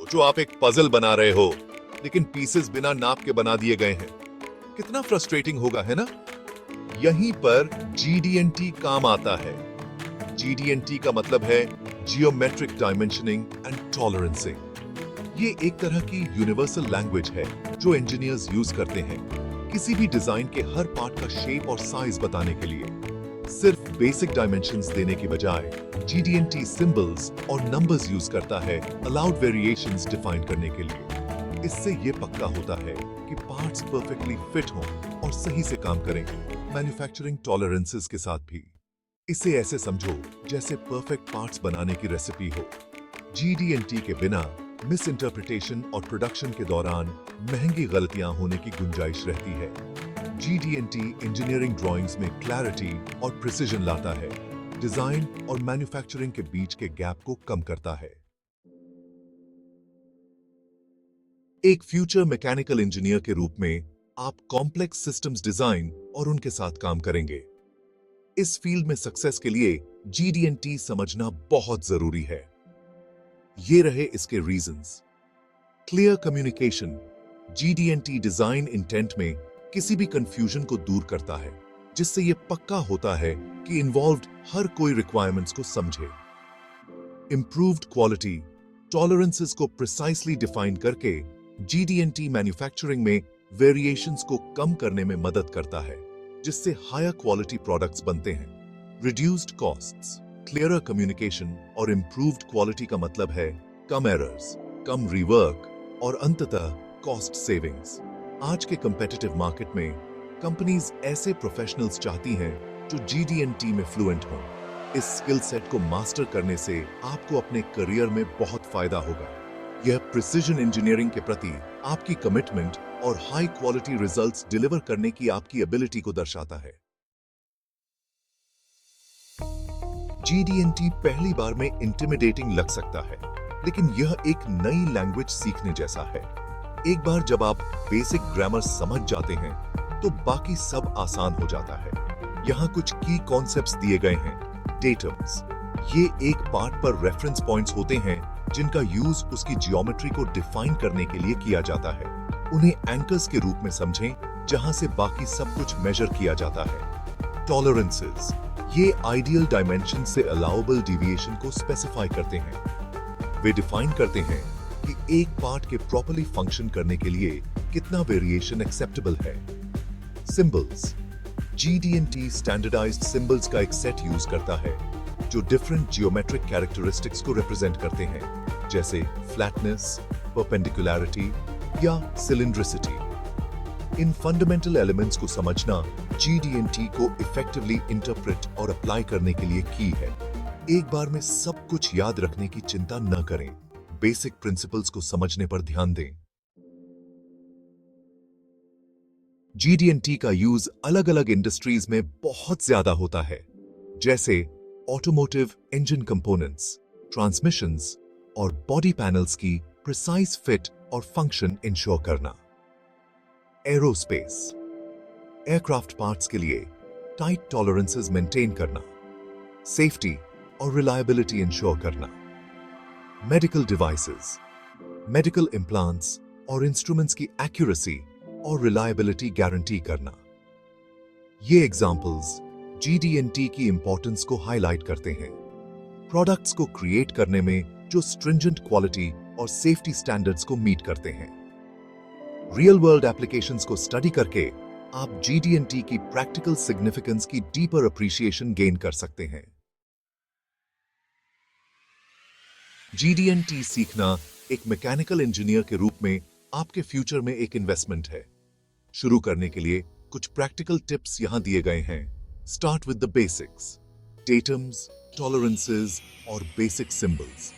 सोचो आप एक पजल बना रहे हो, लेकिन पीसेस बिना नाप के बना दिए गए हैं। कितना फ्रस्ट्रेटिंग होगा, है ना? यहीं पर GD&T काम आता है। GD&T का मतलब है जियोमेट्रिक डायमेंशनिंग एंड टॉलरेंसिंग। ये एक तरह की यूनिवर्सल लैंग्वेज है जो इंजीनियर्स यूज करते हैं किसी भी डिजाइन के हर पार्ट का शेप और साइज बताने के लिए। सिर्फ बेसिक डायमेंशंस देने की बजाय GD&T सिंबल्स और नंबर्स यूज करता है अलाउड वेरिएशंस डिफाइन करने के लिए। इससे ये पक्का होता है कि पार्ट्स परफेक्टली फिट हों और सही से काम करें, मैन्युफैक्चरिंग टॉलरेंसेस के साथ भी। इसे ऐसे समझो जैसे परफेक्ट पार्ट्स बनाने की रेसिपी हो। GD&T के बिना मिस इंटरप्रिटेशन और प्रोडक्शन के दौरान महंगी गलतियां होने की गुंजाइश रहती है। GD&T इंजीनियरिंग ड्राइंग्स में क्लैरिटी और प्रिसिजन लाता है, डिजाइन और मैन्युफैक्चरिंग के बीच के गैप को कम करता है। एक फ्यूचर मैकेनिकल इंजीनियर के रूप में आप कॉम्प्लेक्स सिस्टम्स डिजाइन और उनके साथ काम करेंगे। इस फील्ड में सक्सेस के लिए GD&T समझना बहुत जरूरी है। ये रहे इसके reasons. Clear communication. GD&T design intent में किसी भी कंफ्यूजन को दूर करता है, जिससे यह पक्का होता है कि इन्वॉल्व्ड हर कोई रिक्वायरमेंट्स को समझे। Improved quality. टॉलरेंसेस को प्रिसाइसली डिफाइन करके GD&T मैन्युफैक्चरिंग में वेरिएशंस को कम करने में मदद करता है, जिससे हायर क्वालिटी प्रोडक्ट्स बनते हैं। Reduced costs. क्लियरर कम्युनिकेशन और इंप्रूव्ड क्वालिटी का मतलब है कम एरर्स, कम रीवर्क और अंततः कॉस्ट सेविंग्स। आज के कंपेटिटिव मार्केट में कंपनीज ऐसे प्रोफेशनल्स चाहती हैं जो GD&T में फ्लुएंट हों। इस स्किल सेट को मास्टर करने से आपको अपने करियर में बहुत फायदा होगा। यह प्रिसिजन इंजीनियरिंग के प्रति आपकी कमिटमेंट और हाई क्वालिटी रिजल्ट्स डिलीवर करने की आपकी एबिलिटी को दर्शाता है। GD&T पहली बार में इंटिमिडेटिंग लग सकता है, लेकिन यह एक नई लैंग्वेज सीखने जैसा है। एक बार जब आप बेसिक ग्रामर समझ जाते हैं, तो बाकी सब आसान हो जाता है। यहाँ कुछ की कॉन्सेप्ट्स दिए गए हैं। डेटम्स। ये एक पार्ट पर रेफरेंस पॉइंट्स होते हैं जिनका यूज उसकी जियोमेट्री को डिफाइन करने के लिए किया जाता है। उन्हें एंकर्स के रूप में समझें, जहां से बाकी सब कुछ मेजर किया जाता है। टॉलरेंसेस। ये आइडियल डायमेंशन से अलाउएबल डिविएशन को स्पेसिफाई करते हैं। वे डिफाइन करते हैं कि एक पार्ट के प्रॉपर्ली फंक्शन करने के लिए कितना वेरिएशन एक्सेप्टेबल है। सिंबल्स। GD&T स्टैंडर्डाइज्ड सिंबल्स का एक सेट यूज करता है जो डिफरेंट जियोमेट्रिक कैरेक्टरिस्टिक्स को रिप्रेजेंट करते हैं, जैसे फ्लैटनेस, परपेंडिकुलैरिटी या सिलिंड्रिसिटी। इन फंडामेंटल एलिमेंट्स को समझना GD&T को इफेक्टिवली इंटरप्रेट और अप्लाई करने के लिए की है। एक बार में सब कुछ याद रखने की चिंता न करें, बेसिक प्रिंसिपल्स को समझने पर ध्यान दें। GD&T का यूज अलग अलग इंडस्ट्रीज में बहुत ज्यादा होता है, जैसे ऑटोमोटिव इंजन कंपोनेंट्स, ट्रांसमिशंस और बॉडी पैनल्स की प्रिसाइज फिट और फंक्शन इंश्योर करना। एरोस्पेस। एयरक्राफ्ट पार्ट्स के लिए टाइट टॉलरेंसेस मेंटेन करना, सेफ्टी और रिलायबिलिटी इंश्योर करना। Medical devices. मेडिकल इम्प्लांट्स और इंस्ट्रूमेंट्स की एक्यूरेसी और रिलायबिलिटी गारंटी करना। ये एग्जाम्पल्स GD&T की इंपॉर्टेंस को हाईलाइट करते हैं। प्रोडक्ट्स को क्रिएट करने में जो स्ट्रिंजेंट क्वालिटी और सेफ्टी स्टैंडर्ड्स को मीट करते हैं। रियल वर्ल्ड एप्लीकेशंस को स्टडी करके आप GD&T की प्रैक्टिकल सिग्निफिकेंस की डीपर अप्रिशिएशन गेन कर सकते हैं। GD&T सीखना एक मैकेनिकल इंजीनियर के रूप में आपके फ्यूचर में एक इन्वेस्टमेंट है। शुरू करने के लिए कुछ प्रैक्टिकल टिप्स यहां दिए गए हैं। Start with the basics. Datums, tolerances और बेसिक सिंबल्स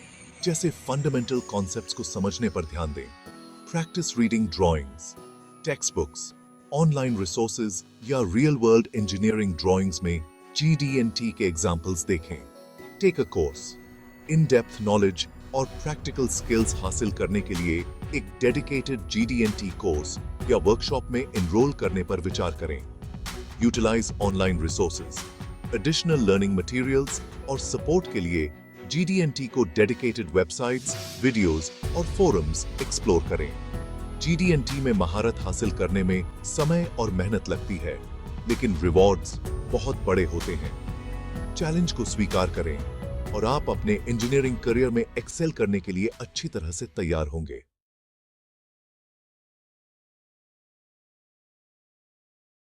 जैसे फंडामेंटल कॉन्सेप्ट्स को समझने पर ध्यान दें। Practice reading drawings, textbooks, online resources या रियल वर्ल्ड इंजीनियरिंग ड्राइंग्स में GD&T के एग्जाम्पल्स देखें। Take a course. In depth knowledge और प्रैक्टिकल स्किल्स हासिल करने के लिए एक डेडिकेटेड GD&T कोर्स या वर्कशॉप में एनरोल करने पर विचार करें। Utilise online resources, additional learning materials और सपोर्ट के लिए GD&T को डेडिकेटेड वेबसाइट्स, वीडियोस और फोरम्स एक्सप्लोर करें। GD&T में महारत हासिल करने में समय और मेहनत लगती है, लेकिन रिवॉर्ड्स बहुत बड़े होते हैं। चैलेंज को स्वीकार करें और आप अपने इंजीनियरिंग करियर में एक्सेल करने के लिए अच्छी तरह से तैयार होंगे।